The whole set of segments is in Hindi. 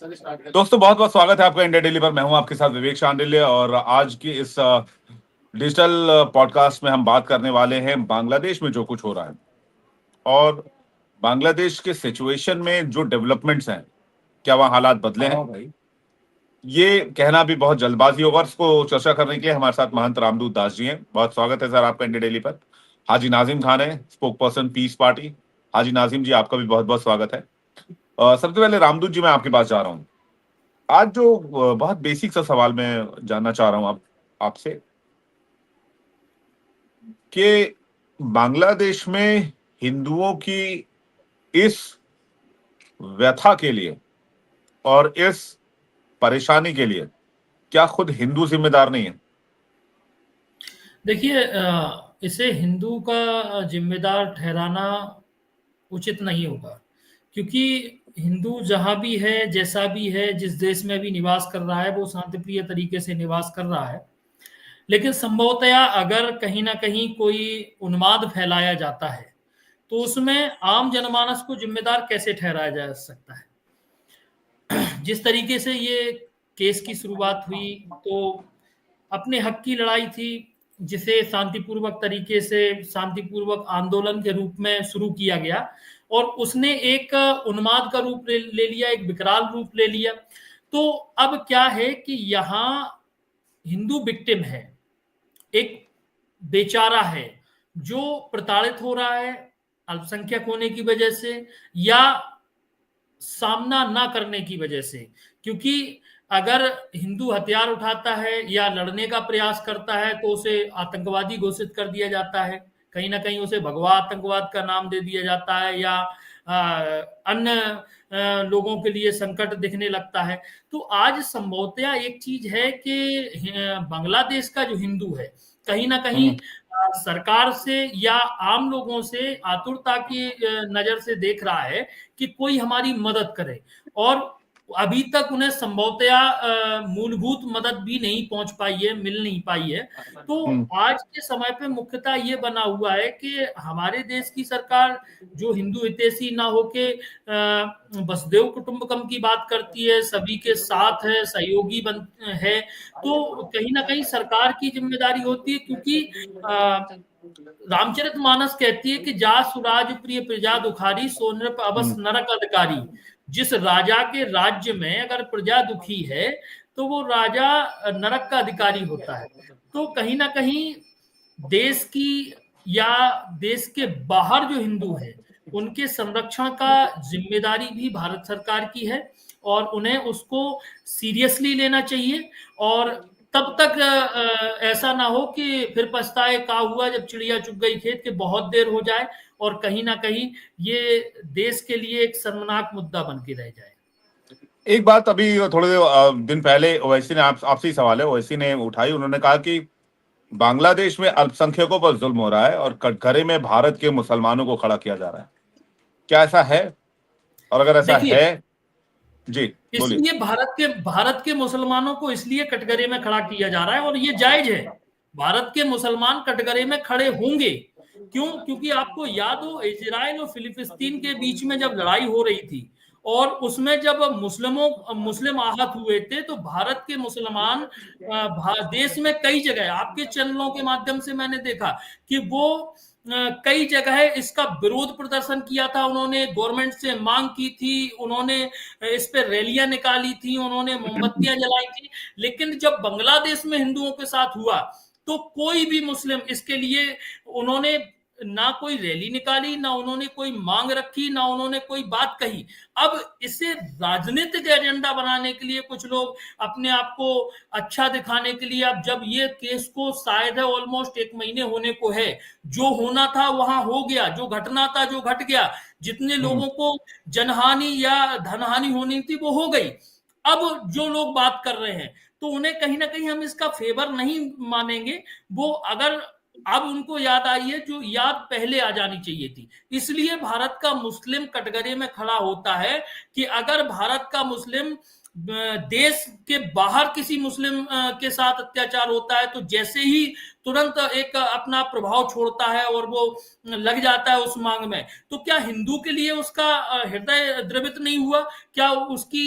दोस्तों, बहुत बहुत स्वागत है आपका इंडिया डेली पर। मैं हूं आपके साथ विवेक शांडिल्य और आज की इस डिजिटल पॉडकास्ट में हम बात करने वाले हैं बांग्लादेश में जो कुछ हो रहा है और बांग्लादेश के सिचुएशन में जो डेवलपमेंट्स हैं, क्या वहाँ हालात बदले हैं। भाई, ये कहना भी बहुत जल्दबाजी होगा। इसको चर्चा करने के लिए हमारे साथ महंत रामदूत दास जी हैं। बहुत स्वागत है सर आपका इंडिया डेली पर। हाजी नाजिम खान है, स्पोक पर्सन पीस पार्टी। हाजी नाजिम जी, आपका भी बहुत बहुत स्वागत है। सबसे पहले रामदूत जी, मैं आपके पास जा रहा हूँ। आज जो बहुत बेसिक सा सवाल मैं जानना चाह रहा हूं आपसे कि बांग्लादेश में हिंदुओं की इस व्यथा के लिए और इस परेशानी के लिए क्या खुद हिंदू जिम्मेदार नहीं है? देखिए, इसे हिंदू का जिम्मेदार ठहराना उचित नहीं होगा, क्योंकि हिंदू जहाँ भी है, जैसा भी है, जिस देश में भी निवास कर रहा है, वो शांतिप्रिय तरीके से निवास कर रहा है। लेकिन संभवतया अगर कहीं ना कहीं कोई उन्माद फैलाया जाता है, तो उसमें आम जनमानस को जिम्मेदार कैसे ठहराया जा सकता है? जिस तरीके से ये केस की शुरुआत हुई, तो अपने हक की लड़ाई थी, जिसे शांतिपूर्वक तरीके से, शांतिपूर्वक आंदोलन के रूप में शुरू किया गया, और उसने एक उन्माद का रूप ले लिया, एक विकराल रूप ले लिया। तो अब क्या है कि यहाँ हिंदू विक्टिम है, एक बेचारा है जो प्रताड़ित हो रहा है अल्पसंख्यक होने की वजह से, या सामना ना करने की वजह से। क्योंकि अगर हिंदू हथियार उठाता है या लड़ने का प्रयास करता है, तो उसे आतंकवादी घोषित कर दिया जाता है, कहीं ना कहीं उसे भगवा आतंकवाद का नाम दे दिया जाता है, या अन्य लोगों के लिए संकट दिखने लगता है। तो आज संभवतया एक चीज है कि बांग्लादेश का जो हिंदू है, कहीं ना कहीं सरकार से या आम लोगों से आतुरता की नजर से देख रहा है कि कोई हमारी मदद करे, और अभी तक उन्हें संभवतया मूलभूत मदद भी नहीं पहुंच पाई है, मिल नहीं पाई है। तो आज के समय पे मुख्यतः ये बना हुआ है कि हमारे देश की सरकार, जो हिंदू हितैषी ना होके वसुधैव कुटुंबकम की बात करती है, सभी के साथ है, सहयोगी बन है, तो कहीं ना कहीं सरकार की जिम्मेदारी होती है। क्योंकि रामचरितमानस कहती है कि जा सुराज प्रिय प्रजा दुखारी, सो नृप अवस नरक अधिकारी। जिस राजा के राज्य में अगर प्रजा दुखी है, तो वो राजा नरक का अधिकारी होता है। तो कहीं ना कहीं देश की या देश के बाहर जो हिंदू है, उनके संरक्षण का जिम्मेदारी भी भारत सरकार की है, और उन्हें उसको सीरियसली लेना चाहिए। और तब तक ऐसा ना हो कि फिर पछताए का हुआ जब चिड़िया चुग गई खेत, के बहुत देर हो जाए और कहीं ना कहीं ये देश के लिए एक शर्मनाक मुद्दा बन के रह जाए। एक बात अभी थोड़े दिन पहले ओवैसी ने आपसे ही सवाल है, ओवैसी ने उठाई। उन्होंने कहा कि बांग्लादेश में अल्पसंख्यकों पर जुल्म हो रहा है और कटघरे में भारत के मुसलमानों को खड़ा किया जा रहा है। क्या ऐसा है? और अगर ऐसा देखिए, है, जी बोलिए। इसलिए भारत के मुसलमानों को इसलिए कटघरे में खड़ा किया जा रहा है, और ये जायज है। भारत के मुसलमान कटघरे में खड़े होंगे। क्यों? क्योंकि आपको याद हो, इजराइल और फिलिस्तीन के बीच में जब लड़ाई हो रही थी, और उसमें जब मुस्लिम आहत हुए थे, तो भारत के मुसलमान देश में कई जगह आपके चैनलों के माध्यम से मैंने देखा कि वो कई जगह इसका विरोध प्रदर्शन किया था। उन्होंने गवर्नमेंट से मांग की थी, उन्होंने इस पे रैलियां निकाली थी, उन्होंने मोमबत्तियां जलाई थी। लेकिन जब बांग्लादेश में हिंदुओं के साथ हुआ, तो कोई भी मुस्लिम इसके लिए, उन्होंने ना कोई रैली निकाली, ना उन्होंने कोई मांग रखी, ना उन्होंने कोई बात कही। अब इसे राजनीतिक एजेंडा बनाने के लिए कुछ लोग, अपने आप को अच्छा दिखाने के लिए, अब जब ये केस को शायद है ऑलमोस्ट 1 महीने होने को है, जो होना था वहां हो गया, जो घटना था जो घट गया, जितने लोगों को जनहानि या धनहानि होनी थी वो हो गई। अब जो लोग बात कर रहे हैं, तो उन्हें कहीं ना कहीं हम इसका फेवर नहीं मानेंगे। वो अगर अब उनको याद आई है, जो याद पहले आ जानी चाहिए थी। इसलिए भारत का मुस्लिम कटघरे में खड़ा होता है कि अगर भारत का मुस्लिम देश के बाहर किसी मुस्लिम के साथ अत्याचार होता है, तो जैसे ही तुरंत एक अपना प्रभाव छोड़ता है और वो लग जाता है उस मांग में, तो क्या हिंदू के लिए उसका हृदय द्रवित नहीं हुआ? क्या उसकी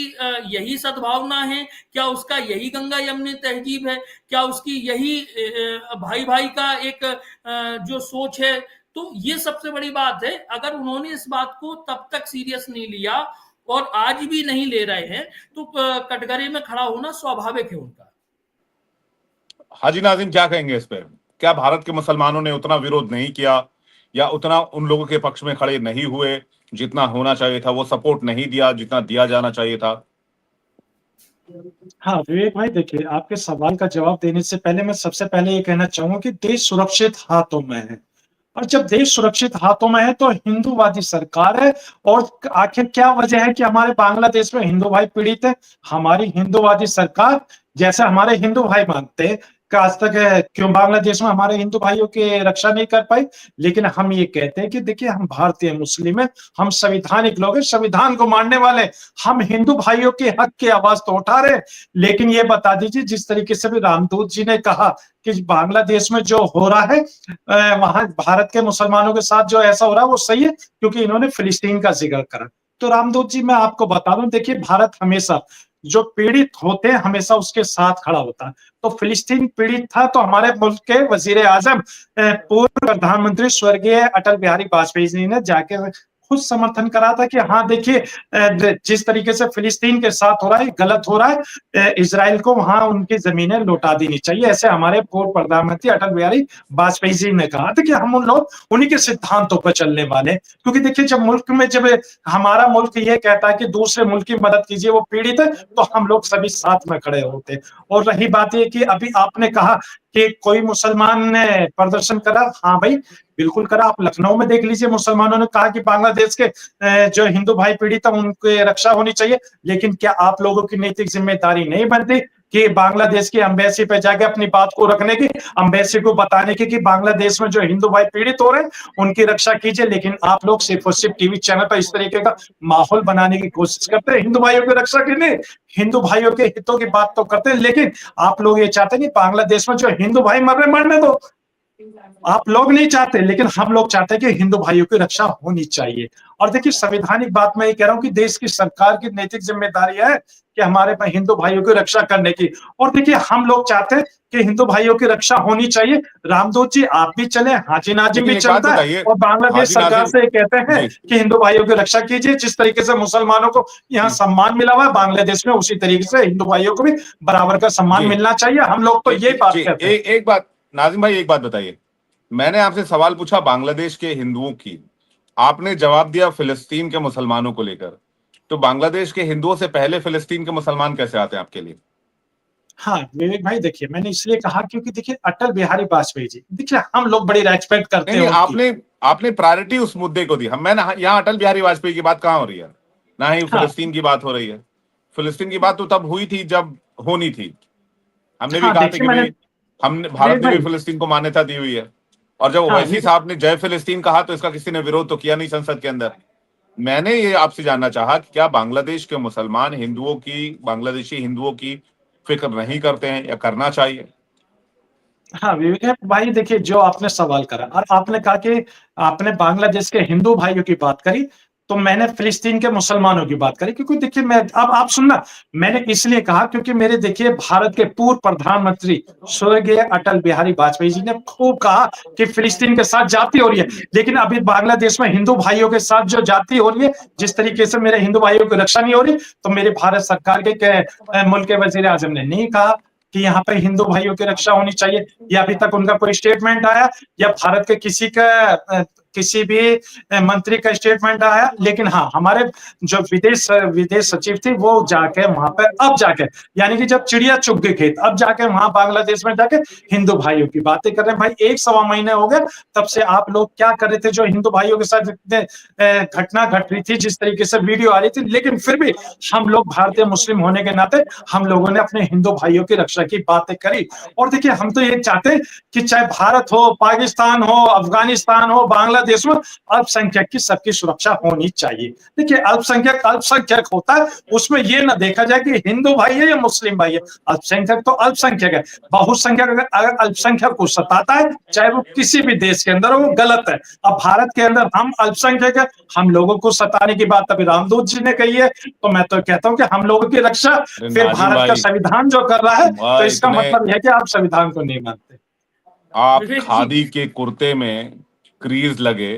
यही सद्भावना है? क्या उसका यही गंगा यमुनी तहजीब है? क्या उसकी यही भाई भाई का एक जो सोच है? तो ये सबसे बड़ी बात है। अगर उन्होंने इस बात को तब तक सीरियस नहीं लिया और आज भी नहीं ले रहे हैं, तो कटघरे में खड़ा होना स्वाभाविक है उनका। हाजी नाजिम क्या कहेंगे इस पे? क्या भारत के मुसलमानों ने उतना विरोध नहीं किया या उतना उन लोगों के पक्ष में खड़े नहीं हुए जितना होना चाहिए था, वो सपोर्ट नहीं दिया जितना दिया जाना चाहिए था? हाँ विवेक भाई, देखिए आपके सवाल का जवाब देने से पहले मैं सबसे पहले ये कहना चाहूंगा कि देश सुरक्षित हाथों में है, और जब देश सुरक्षित हाथों में है तो हिंदूवादी सरकार है। और आखिर क्या वजह है कि हमारे बांग्लादेश में हिंदू भाई पीड़ित है? हमारी हिंदूवादी सरकार, जैसे हमारे हिंदू भाई मांगते हैं कि आज तक क्यों बांग्लादेश में हमारे हिंदू भाइयों की रक्षा नहीं कर पाई। लेकिन हम ये कहते हैं कि देखिए, हम भारतीय मुस्लिम है, हम संवैधानिक लोग हैं, संविधान को मानने वाले, हम हिंदू भाइयों के हक की आवाज तो उठा रहे। लेकिन ये बता दीजिए, जिस तरीके से भी रामदूत जी ने कहा कि बांग्लादेश में जो हो रहा है, वहां भारत के मुसलमानों के साथ जो ऐसा हो रहा है वो सही है, क्योंकि इन्होंने फिलिस्तीन का जिक्र करा। तो रामदूत जी, मैं आपको बता दूं, देखिए भारत हमेशा जो पीड़ित होते हैं हमेशा उसके साथ खड़ा होता है। तो फिलिस्तीन पीड़ित था तो हमारे मुल्क के वजीर आजम पूर्व प्रधानमंत्री स्वर्गीय अटल बिहारी वाजपेयी जी ने जाके खुद समर्थन करा था कि हाँ देखिए, जिस तरीके से फिलिस्तीन के साथ हो रहा है गलत हो रहा है, इजराइल को वहां उनकी जमीनें लौटा देनी चाहिए। ऐसे हमारे पूर्व प्रधानमंत्री अटल बिहारी वाजपेयी जी ने कहा था कि हम उन लोग उन्हीं के सिद्धांतों पर चलने वाले। क्योंकि देखिए, जब मुल्क में, जब हमारा मुल्क ये कहता है कि दूसरे मुल्क की मदद कीजिए, वो पीड़ित है, तो हम लोग सभी साथ में खड़े होते। और रही बात ये कि अभी आपने कहा कि कोई मुसलमान ने प्रदर्शन करा, हाँ भाई बिल्कुल करा। आप लखनऊ में देख लीजिए, मुसलमानों ने कहा कि बांग्लादेश के जो हिंदू भाई पीड़ित है उनकी रक्षा होनी चाहिए। लेकिन क्या आप लोगों की नैतिक जिम्मेदारी नहीं बनती कि बांग्लादेश की एम्बेसी पे जाके अपनी बात को रखने की, एम्बेसी को बताने की कि बांग्लादेश में जो हिंदू भाई पीड़ित हो रहे हैं उनकी रक्षा कीजिए? लेकिन आप लोग सिर्फ और सिर्फ टीवी चैनल पर इस तरीके का माहौल बनाने की कोशिश करते हैं हिंदू भाइयों की रक्षा के लिए, हिंदू भाइयों के हितों की बात तो करते हैं, लेकिन आप लोग ये चाहते हैं कि बांग्लादेश में जो हिंदू भाई मर रहे मरने दो। आप लोग नहीं चाहते, लेकिन हम लोग चाहते हैं कि हिंदू भाइयों की रक्षा होनी चाहिए। और देखिए, संवैधानिक बात मैं ये कह रहा हूं कि देश की सरकार की नैतिक जिम्मेदारी है कि हमारे हिंदू भाइयों की रक्षा करने की। और देखिए, हम लोग चाहते हैं कि हिंदू भाइयों की रक्षा होनी चाहिए। रामदूत जी आप भी चले, हाजी नाजिम भी चलता है, और बांग्लादेश सरकार से कहते हैं कि हिंदू भाइयों की रक्षा कीजिए। जिस तरीके से मुसलमानों को यहाँ सम्मान मिला हुआ है बांग्लादेश में, उसी तरीके से हिंदू भाइयों को भी बराबर का सम्मान मिलना चाहिए। हम लोग तो यही बात कहते हैं। एक बात नाजिम भाई, एक बात बताइए, मैंने आपसे सवाल पूछा बांग्लादेश के हिंदुओं की, आपने जवाब दिया फिलिस्तीन के मुसलमानों को लेकर। तो बांग्लादेश के हिंदुओं से पहले फिलिस्तीन के मुसलमान कैसे आते हैं आपके लिए? हाँ विवेक भाई, देखिए मैंने इसलिए कहा क्योंकि देखिए अटल बिहारी वाजपेयी जी, देखिए हम लोग बड़ी रेस्पेक्ट करते हैं। आपने प्रायोरिटी उस मुद्दे को दी। मैंने यहाँ अटल बिहारी वाजपेयी की बात कहाँ हो रही है, ना ही फिलिस्तीन की बात हो रही है। फिलिस्तीन की बात तो तब हुई थी जब होनी थी। हमने भी कहा था कि हमने, भारत ने भी फिलिस्तीन को मान्यता दी हुई है। और जब ओवैसी साहब ने जय फिलिस्तीन कहा तो इसका किसी ने विरोध तो किया नहीं संसद के अंदर। मैंने ये आपसे जानना चाहा कि क्या बांग्लादेश के मुसलमान हिंदुओं की, बांग्लादेशी हिंदुओं की फिक्र नहीं करते हैं या करना चाहिए? हाँ विवेक भाई, देखिए जो आपने सवाल करा और आपने कहा कि आपने बांग्लादेश के हिंदू भाइयों की बात करी, तो मैंने फिलिस्तीन के मुसलमानों की बात करी। क्योंकि देखिए, मैं अब आप सुनना, मैंने इसलिए कहा क्योंकि मेरे देखिए भारत के पूर्व प्रधानमंत्री स्वर्गीय अटल बिहारी वाजपेयी जी ने खूब कहा कि फिलिस्तीन के साथ जाति हो रही है, लेकिन अभी बांग्लादेश में हिंदू भाइयों के साथ जो जाति हो रही है, जिस तरीके से मेरे हिंदू भाइयों की रक्षा नहीं हो रही, तो मेरे भारत सरकार के मुल्क के वजीर आजम ने नहीं कहा कि यहाँ पे हिंदू भाइयों की रक्षा होनी चाहिए, या अभी तक उनका कोई स्टेटमेंट आया, या भारत के किसी भी मंत्री का स्टेटमेंट आया। लेकिन हाँ, हमारे जो विदेश सचिव थी वो जाके वहां पे, अब जाके, यानी कि जब चिड़िया चुग गई खेत, अब जाके वहां बांग्लादेश में जाके हिंदू भाइयों की बातें कर रहे हैं। भाई 1-1.25 महीने हो गए तब से आप लोग क्या कर रहे थे? जो हिंदू भाइयों के साथ घटना घट रही थी, जिस तरीके से वीडियो आ रही थी, लेकिन फिर भी हम लोग भारतीय मुस्लिम होने के नाते हम लोगों ने अपने हिंदू भाइयों की रक्षा की बातें करी। और देखिए, हम तो ये चाहते हैं कि चाहे भारत हो, पाकिस्तान हो, अफगानिस्तान हो, बांग्लादेश बांग्लादेश में अल्पसंख्यक की सबकी सुरक्षा होनी चाहिए। देखिए, अल्पसंख्यक अल्पसंख्यक होता है, उसमें ये ना देखा जाए कि हिंदू भाई है या मुस्लिम भाई है। अल्पसंख्यक तो अल्पसंख्यक है। बहुसंख्यक अगर अल्पसंख्यक को सताता है, चाहे वो किसी भी देश के अंदर हो, वो गलत है। अब भारत के अंदर हम अल्पसंख्यक है, हम लोगों को सताने की बात अभी रामदूत जी ने कही है, तो मैं तो कहता हूं कि हम लोगों की रक्षा अरे फिर नाजिम भारत का भाई, संविधान जो कर रहा है, तो इसका इतने मतलब यह है कि आप संविधान को नहीं मानते। आप विवेक जी, खादी के कुर्ते में क्रीज लगे,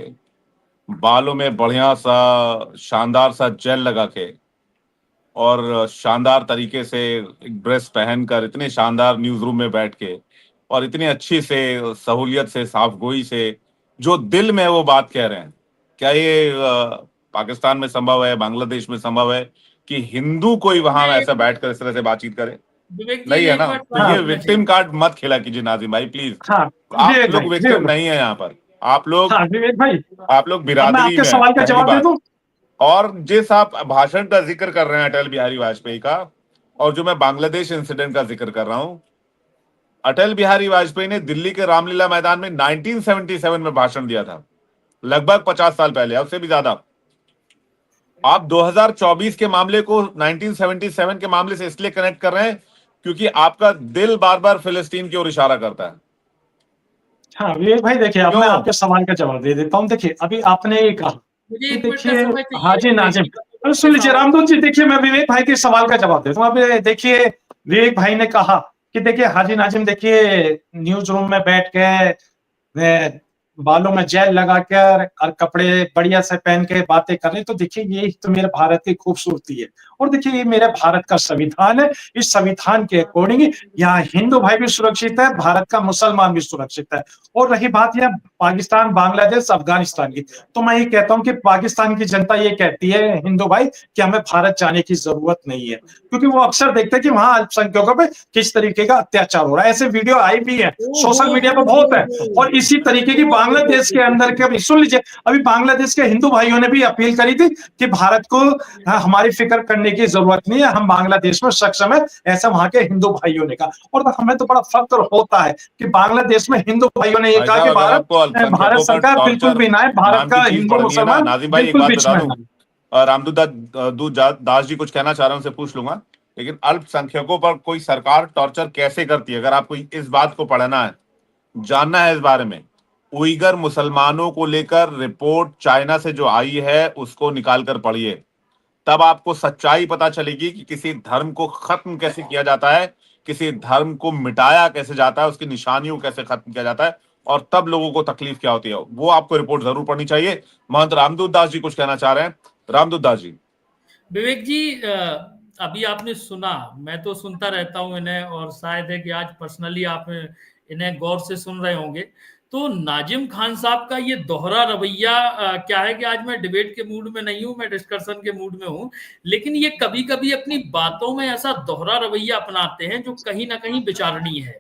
बालों में बढ़िया सा शानदार सा जेल लगा के और शानदार तरीके से एक ड्रेस पहनकर इतने शानदार न्यूज रूम में बैठ के और इतनी अच्छी से सहूलियत से साफ गोई से जो दिल में है वो बात कह रहे हैं, क्या ये पाकिस्तान में संभव है, बांग्लादेश में संभव है कि हिंदू कोई वहां मैं ऐसा बैठकर इस तरह से बातचीत करे? विवेक जी नहीं है मैं एक ना? बार तो हाँ ये समझना विक्टिम चाहिए। कार्ड मत खेला कीजिए नाजिम भाई, प्लीज। हाँ आप विवेक भाई, लोग विक्टिम नहीं है यहाँ पर, आप लोग हाँ विवेक भाई, आप लोग अब मैं बिरादरी आपके में हैं, सवाल का पहली जवाब दे बात। दूं। और जिस आप भाषण का जिक्र कर रहे हैं अटल बिहारी वाजपेयी का, और जो मैं बांग्लादेश इंसिडेंट का जिक्र कर रहा हूं, अटल बिहारी वाजपेयी ने दिल्ली के रामलीला मैदान में 1977 में भाषण दिया था, लगभग 50 साल पहले, अब से भी ज्यादा। आप 2024 के मामले को 1977 के मामले से इसलिए कनेक्ट कर रहे हैं क्योंकि आपका दिल बार बार फिलिस्तीन की ओर इशारा करता है। हाँ विवेक भाई, देखिए अब मैं क्यों? आपके सवाल का जवाब दे देता हूँ। देखिए, अभी आपने ये कहा मुझे कि 1 मिनट का देखिए, समय हाँ चाहिए जी विवेक नाजिम, जी, अरे सुन के लीजिए सवाल रामदूत जी, देखिए मैं विवेक भाई के सवाल का जवाब देता हूँ। अब देखिए, विवेक भाई ने कहा कि देखिए हाजी नाजिम, देखिए न्यूज रूम में बैठ के बालों में जेल लगाकर और कपड़े बढ़िया से पहन के बातें कर रहे हैं, तो देखिए ये तो मेरे भारत की खूबसूरती है। और देखिए, ये मेरे भारत का संविधान है, इस संविधान के अकॉर्डिंग यहाँ हिंदू भाई भी सुरक्षित है, भारत का मुसलमान भी सुरक्षित है। और रही बात यहाँ पाकिस्तान, बांग्लादेश, अफगानिस्तान की, तो मैं ये कहता हूँ कि पाकिस्तान की जनता ये कहती है हिंदू भाई कि हमें भारत जाने की जरूरत नहीं है, क्योंकि वो अक्सर देखते हैं कि वहां अल्पसंख्यकों पे किस तरीके का अत्याचार हो रहा है। ऐसे वीडियो आई भी है, ओ सोशल मीडिया पर बहुत है। और इसी तरीके की बांग्लादेश के अंदर के, सुन लीजिए, अभी बांग्लादेश के हिंदू भाइयों ने भी अपील करी थी कि भारत को हमारी फिक्र करने की जरूरत नहीं है, हम बांग्लादेश में सक्षम है, ऐसा वहां के हिंदू भाइयों ने कहा। और हमें तो बड़ा फख्र होता है कि बांग्लादेश में हिंदू भाइयों ने ये भाई कहा साहब, कि अगर भारत आपको भारत अल्पसंख्यकों पर सरकार बिल्कुल टॉर्चर भी ना है, भारत नाम का की चीज हिंदू पढ़नी है ना मुसलमान नाजिम भाई, एक बिल्कुल बात बीच बता में दूं, है। दास जी कुछ कहना चाह रहे हैं, उनसे पूछ लूंगा। लेकिन अल्पसंख्यकों पर कोई सरकार टॉर्चर कैसे करती है, अगर आपको इस बात को पढ़ना है, जानना है इस बारे में, उइगर मुसलमानों को लेकर रिपोर्ट चाइना से जो आई है उसको निकाल कर पढ़िए, तब आपको सच्चाई पता चलेगी कि किसी धर्म को खत्म कैसे किया जाता है, किसी धर्म को मिटाया कैसे जाता है, उसकी निशानियों को कैसे खत्म किया जाता है, और तब लोगों को तकलीफ क्या होती है। वो आपको रिपोर्ट जरूर पढ़नी चाहिए। महंत रामदूत दास जी कुछ कहना चाह रहे हैं, रामदूत दास जी। विवेक जी, अभी आपने सुना, मैं तो सुनता रहता हूँ इन्हें, और शायद है कि आज पर्सनली आप इन्हें गौर से सुन रहे होंगे। तो नाजिम खान साहब का ये दोहरा रवैया, क्या है कि आज मैं डिबेट के मूड में नहीं हूं, मैं डिस्कशन के मूड में हूं, लेकिन ये कभी कभी अपनी बातों में ऐसा दोहरा रवैया अपनाते हैं जो कहीं ना कहीं विचारणीय है।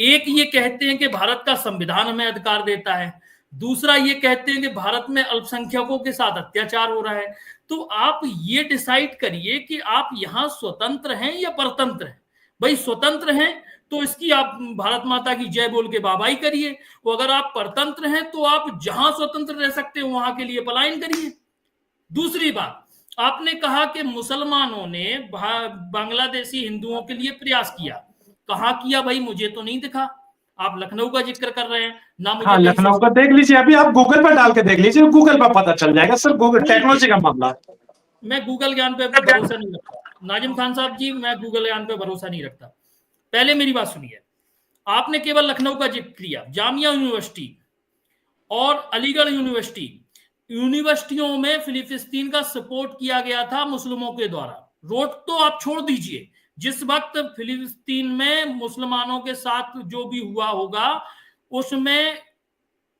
एक ये कहते हैं कि भारत का संविधान हमें अधिकार देता है, दूसरा ये कहते हैं कि भारत में अल्पसंख्यकों के साथ अत्याचार हो रहा है। तो आप ये डिसाइड करिए कि आप यहां स्वतंत्र हैं या परतंत्र हैं। भाई स्वतंत्र हैं तो इसकी आप भारत माता की जय बोल के बाबाई करिए, वो अगर आप परतंत्र हैं तो आप जहां स्वतंत्र रह सकते हो वहां के लिए पलायन करिए। दूसरी बात, आपने कहा कि मुसलमानों ने बांग्लादेशी हिंदुओं के लिए प्रयास किया, कहां किया भाई, मुझे तो नहीं दिखा। आप लखनऊ का जिक्र कर रहे हैं ना, मुझे हाँ कहीं लखनऊ का देख लीजिए, अभी आप गूगल पर डाल के देख लीजिए, गूगल पर पता चल जाएगा सर, गूगल टेक्नोलॉजी का मामला है। मैं गूगल ज्ञान पे भरोसा नहीं रखता नाजिम खान साहब जी, मैं गूगल ज्ञान पे भरोसा नहीं रखता। पहले मेरी बात सुनिए, आपने केवल लखनऊ का जिक्र किया, जामिया यूनिवर्सिटी और अलीगढ़ यूनिवर्सिटी, यूनिवर्सिटियों में फिलिस्तीन का सपोर्ट किया गया था मुस्लिमों के द्वारा। रोड तो आप छोड़ दीजिए, जिस वक्त फिलिस्तीन में मुसलमानों के साथ जो भी हुआ होगा उसमें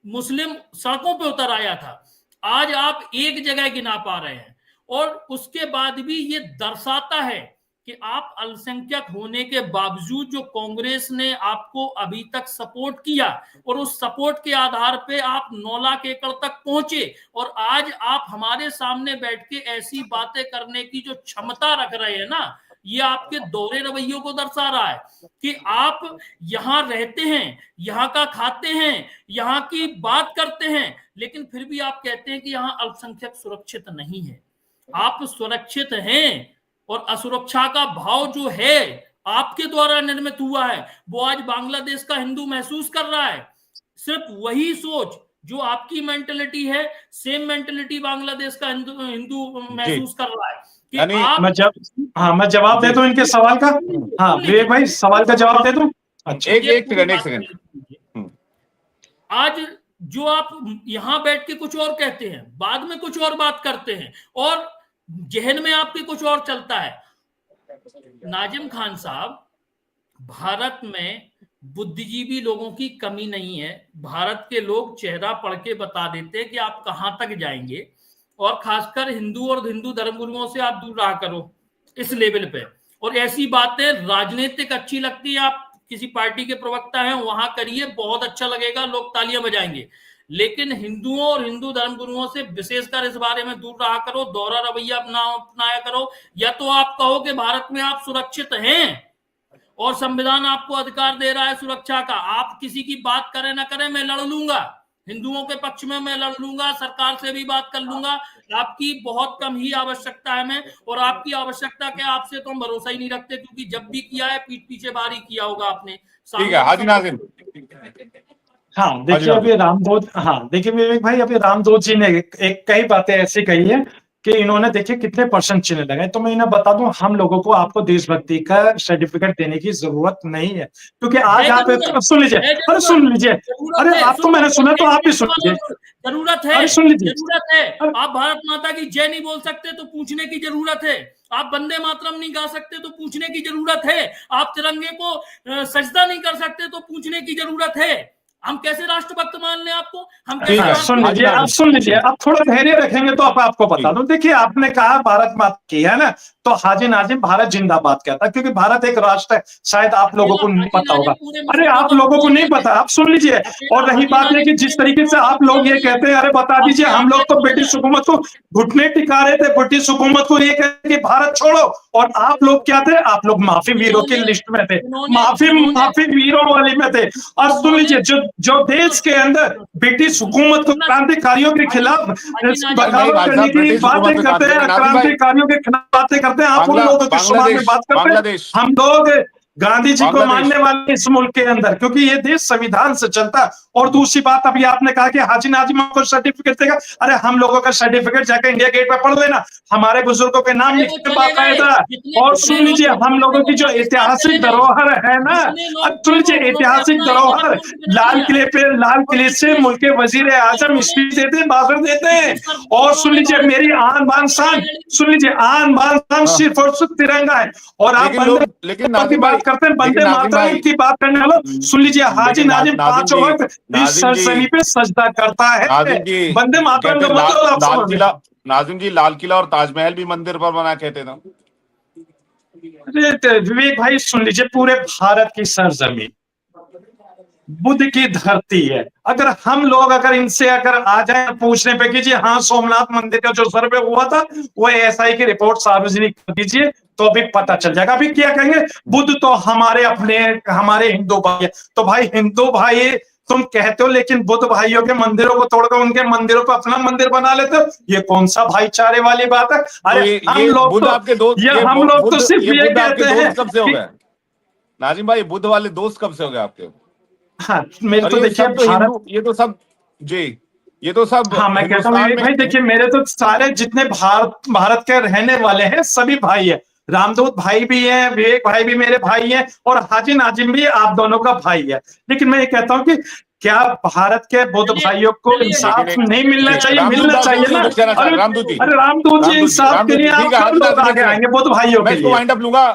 मुस्लिम सड़कों पे उतर आया था। आज आप एक जगह गिना पा रहे हैं, और उसके बाद भी ये दर्शाता है कि आप अल्पसंख्यक होने के बावजूद जो कांग्रेस ने आपको अभी तक सपोर्ट किया, और उस सपोर्ट के आधार पे आप 9 लाख एकड़ तक पहुंचे, और आज आप हमारे सामने बैठ के ऐसी बातें करने की जो क्षमता रख रहे हैं ना, ये आपके दोहरे रवैयों को दर्शा रहा है कि आप यहाँ रहते हैं, यहाँ का खाते हैं, यहाँ की बात करते हैं, लेकिन फिर भी आप कहते हैं कि यहाँ अल्पसंख्यक सुरक्षित नहीं है। आप सुरक्षित हैं, और असुरक्षा का भाव जो है आपके द्वारा निर्मित हुआ है, वो आज बांग्लादेश का हिंदू महसूस कर रहा है। सिर्फ वही सोच जो आपकी मेंटेलिटी है, सेम मेंटेलिटी बांग्लादेश का हिंदू महसूस कर रहा है कि यानी आप मैं जवाब दे दूं इनके सवाल का। हाँ विवेक भाई, सवाल का जवाब दे दूं। अच्छा, एक सेकंड। आज जो आप यहां बैठ के कुछ और कहते हैं, बाद में कुछ और बात करते हैं, और जहन में आपके कुछ और चलता है। नाजिम खान साहब, भारत में बुद्धिजीवी लोगों की कमी नहीं है। भारत के लोग चेहरा पढ़ के बता देते हैं कि आप कहां तक जाएंगे, और खासकर हिंदू और हिंदू धर्मगुरुओं से आप दूर रहा करो इस लेवल पे। और ऐसी बातें राजनीतिक अच्छी लगती है, आप किसी पार्टी के प्रवक्ता हैं वहां करिए, बहुत अच्छा लगेगा, लोग तालियां बजाएंगे, लेकिन हिंदुओं और हिंदू धर्मगुरुओं से विशेषकर इस बारे में दूर रहा करो, दोहरा रवैया अपनाया करो। या तो आप कहो कि भारत में आप सुरक्षित हैं और संविधान आपको अधिकार दे रहा है सुरक्षा का, आप किसी की बात करें ना करें, मैं लड़ लूंगा, हिंदुओं के पक्ष में मैं लड़ लूंगा, सरकार से भी बात कर लूंगा, आपकी बहुत कम ही आवश्यकता है मैं, और आपकी आवश्यकता क्या, आपसे तो हम भरोसा ही नहीं रखते, क्योंकि जब भी किया है पीठ पीछे बारी किया होगा आपने। ठीक है हाजी नाजिम। हाँ देखिए अभी रामदूत, हाँ देखिए विवेक भाई, अभी रामदूत जी ने एक कई बातें ऐसी कही है कि इन्होंने देखिए कितने परसेंट चिन्ह लगाए। तो मैं इन्हें बता दूं, हम लोगों को आपको देशभक्ति का सर्टिफिकेट देने की जरूरत नहीं है, क्योंकि आज आप सुन लीजिए, अरे सुन लीजिए, अरे आप तो मैंने सुना तो आप भी सुन लीजिए। जरूरत है, सुन लीजिए, जरूरत है। आप भारत माता की जय नहीं बोल सकते तो पूछने की जरूरत है, आप वंदे मातरम नहीं गा सकते तो पूछने की जरूरत है, आप तिरंगे को सजदा नहीं कर सकते तो पूछने की जरूरत है। हम कैसे राष्ट्रभक्त मान लें आपको? हम कैसे सुन लीजिए, आप थोड़ा धैर्य रखेंगे तो आपको बता दूं। देखिए आपने कहा भारत माता की है ना, तो हाजी नाजिम भारत जिंदाबाद कहता है, क्योंकि भारत एक राष्ट्र है, शायद आप लोगों को नहीं पता होगा। अरे आप लोगों को नहीं पता, आप सुन लीजिए। और रही बात है कि जिस तरीके से आप लोग ये कहते हैं, अरे बता दीजिए, हम लोग तो ब्रिटिश हुकूमत को घुटने टिका रहे थे, ब्रिटिश हुकूमत को ये कहते कि भारत छोड़ो, और आप लोग क्या थे, आप लोग माफी वीरों की लिस्ट में थे, माफी वीरों वाली में थे। और सुन लीजिए, जो देश के अंदर ब्रिटिश हुकूमत को क्रांतिकारियों के खिलाफ बगावत करने की बातें करते हैं, क्रांतिकारियों के खिलाफ बातें करते हैं, आप उन लोगों के शुमार में बात करते हैं। हम लोग गांधी जी को मानने वाले इस मुल्क के अंदर, क्योंकि ये देश संविधान से चलता है। और दूसरी बात, अभी आपने कहा कि हाजी नाजिम को सर्टिफिकेट देगा, अरे हम लोगों का सर्टिफिकेट जाकर इंडिया गेट पे पढ़ लेना, हमारे बुजुर्गों के नाम लिखने बाकायदा। और सुन लीजिए, हम लोगों की जो ऐतिहासिक धरोहर है ना, सुन लीजिए, ऐतिहासिक धरोहर, लाल किले से मुल्क के वजीर आजम स्पीच देते हैं, भाषण देते हैं। और सुन लीजिए, मेरी आन बान शान, सुन लीजिए, आन बान शान सिर्फ और सिर्फ तिरंगा है। और आप लेकिन नाजिम भाई करते हैं वंदे मातरम की बात करने वालों, सुन लीजिए, हाजी नाजिम पांचों वक्त इस सरजमी पे सजदा करता है। वंदे मातरम का मतलब नाजिम जी, लाल किला और ताजमहल भी मंदिर पर बना कहते थे। विवेक भाई सुन लीजिए, पूरे भारत की सरजमी बुद्ध की धरती है। अगर हम लोग इनसे आ जाए पूछने पे कीजिए, हाँ सोमनाथ मंदिर का जो सर्वे हुआ था वो एसआई की रिपोर्ट सार्वजनिक कर दीजिए, तो भी पता चल जाएगा। अभी क्या कहेंगे, बुद्ध तो हमारे हिंदू भाई है। तो भाई हिंदू भाई तुम कहते हो, लेकिन बुद्ध भाइयों के मंदिरों को तोड़कर उनके मंदिरों को अपना मंदिर बना लेते हो, ये कौन सा भाईचारे वाली बात है? अरे हम लोग तो सिर्फ ये कहते हैं। कब से हो गए नाजिम भाई, बुद्ध वाले दोस्त कब से हो गए आपके? हाँ मेरे तो देखिए ये तो सब जी, ये तो सब हाँ मैं कहता हूँ भाई, देखिए मेरे तो सारे जितने भारत के रहने वाले हैं सभी भाई है। रामदूत भाई भी है, विवेक भाई भी मेरे भाई है, और हाजी नाजिम भी आप दोनों का भाई है। लेकिन मैं ये कहता हूँ कि क्या भारत के बुद्ध भाइयों को इंसाफ नहीं मिलना चाहिए? मिलना चाहिए ना। अरे रामदूत जी, इंसाफ के लिए आप कब लोग आगे आएंगे बुद्ध भाइयों के लिए? वाइंड अप लूंगा।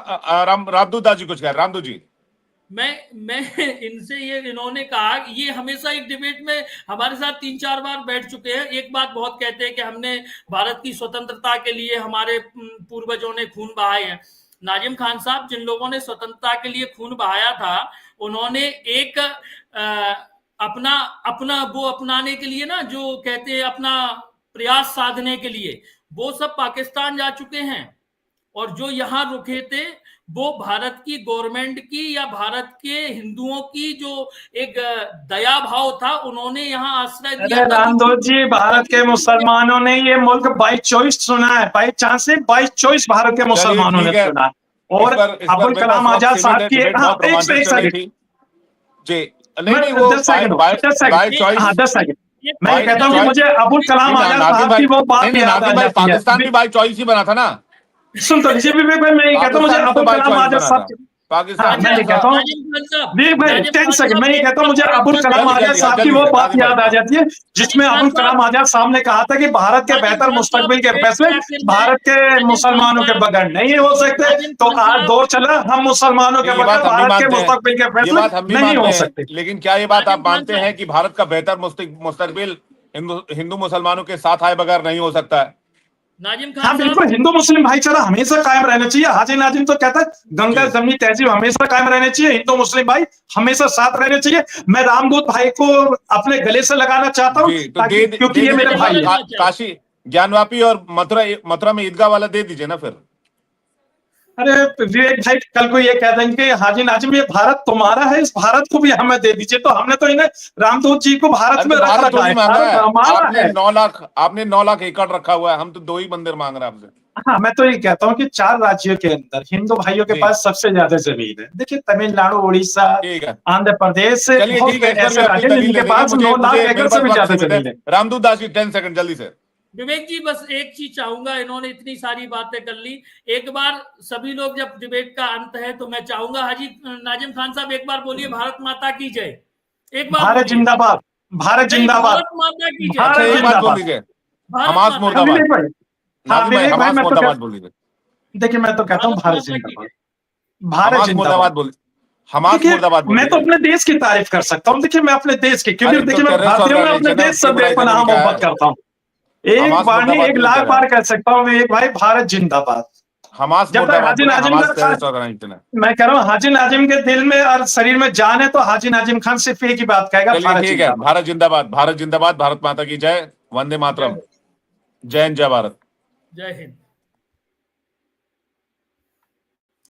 रामदूत दास जी कुछ कह, रामदूत जी। मैं इनसे ये इन्होंने कहा, ये हमेशा एक डिबेट में हमारे साथ 3-4 बार बैठ चुके हैं। एक बात बहुत कहते हैं कि हमने भारत की स्वतंत्रता के लिए हमारे पूर्वजों ने खून बहाए हैं। नाजिम खान साहब, जिन लोगों ने स्वतंत्रता के लिए खून बहाया था, उन्होंने एक अपना वो अपनाने के लिए ना, जो कहते हैं अपना प्रयास साधने के लिए, वो सब पाकिस्तान जा चुके हैं। और जो यहाँ रुके थे वो भारत की गवर्नमेंट की या भारत के हिंदुओं की जो एक दया भाव था, उन्होंने यहाँ आश्रय दिया अरे था। रामदोत जी, भारत के मुसलमानों ने ये मुल्क बाई चॉइस चुना है, बाई चांस से बाई चॉइस भारत के मुसलमानों ने चुना है। और अबुल कलाम आजाद साहब की एक सेकंड जी, नहीं वो 10 सेकंड हाँ 10 सेकंड मैं ये कहता हूँ कि मुझे अबुल कलाम आजाद साहब की वो बात याद आ जाती है। पाकिस्तान भी बाई चॉइस ही बना था ना। सुन तो लीजिए विवेक भाई, मैं ये कहता हूँ मुझे अबुल कलाम आजाद साहब पाकिस्तान मैं ये कहता हूँ विवेक भाई 10 सेकंड मैं ये कहता हूँ मुझे अबुल कलाम आजाद साहब की वो बात याद आ जाती है जिसमें अबुल कलाम आजाद साहब ने कहा था कि भारत के बेहतर मुस्तकबिल के फैसले भारत के मुसलमानों के बगैर नहीं हो सकते। तो आज दौर चला हम मुसलमानों के बगैर भारत के मुस्तकबिल के फैसले नहीं हो सकते। लेकिन क्या ये बात आप मानते हैं कि भारत का बेहतर मुस्तकबिल हिंदू मुसलमानों के साथ आए बगैर नहीं हो सकता है? नाजिम खान हाँ बिल्कुल, हिंदू मुस्लिम भाईचारा हमेशा कायम रहना चाहिए। हाजी नाजिम तो कहता है गंगा जमनी तहजीब हमेशा कायम रहना चाहिए, हिंदू मुस्लिम भाई हमेशा साथ रहने चाहिए। मैं रामदूत भाई को अपने गले से लगाना चाहता हूँ क्योंकि ये मेरे भाई है। काशी ज्ञानवापी और मथुरा में ईदगाह वाला दे दीजिए ना फिर। अरे विवेक भाई कल को ये कह देंगे हाजी नाजिम ये भारत तुम्हारा है, इस भारत को भी हमें दे दीजिए, तो हमने तो इन्हें रामदूत जी को भारत में रख रखा है। आपने 9 लाख एकड़ रखा हुआ है, हम तो 2 ही मंदिर मांग रहे हैं आपसे। हाँ मैं तो ये कहता हूँ कि 4 राज्यों के अंदर हिंदू भाइयों के पास सबसे ज्यादा जमीन है। देखिए तमिलनाडु, उड़ीसा, आंध्र प्रदेश ऐसे राज्य हैं जिनके पास 9 लाख एकड़ से भी ज्यादा जमीन है। रामदूत दास जी 10 सेकंड जल्दी से। विवेक जी बस एक चीज चाहूंगा, इन्होंने इतनी सारी बातें कर ली, एक बार सभी लोग जब डिबेट का अंत है तो मैं चाहूंगा हाजी नाजिम खान साहब एक बार बोलिए भारत माता की जय। एक बार भारत जिंदाबाद, भारत जिंदाबाद, भारत माता की जय। भारत जिंदाबाद, हमास मुर्दाबाद। देखिए मैं तो कहता हूँ भारत जिंदाबाद, भारत जिंदाबाद बोले। मैं तो अपने देश की तारीफ कर सकता हूँ। देखिए मैं अपने देश की, क्योंकि देखिए मैं भारतीयों में अपने देश से बेपनाह मोहब्बत करता हूँ। एक बार नहीं 1 लाख बार कह सकता हूँ एक भाई भारत जिंदाबाद। जब तक हाजी नाजिम मैं कह रहा हूँ हाजी नाजिम के दिल में और शरीर में जान है तो हाजी नाजिम खान सिर्फ एक ही बात कहेगा, ठीक है भारत जिंदाबाद, भारत जिंदाबाद, भारत माता की जय, वंदे मातरम, जय हिंद, जय भारत, जय हिंद।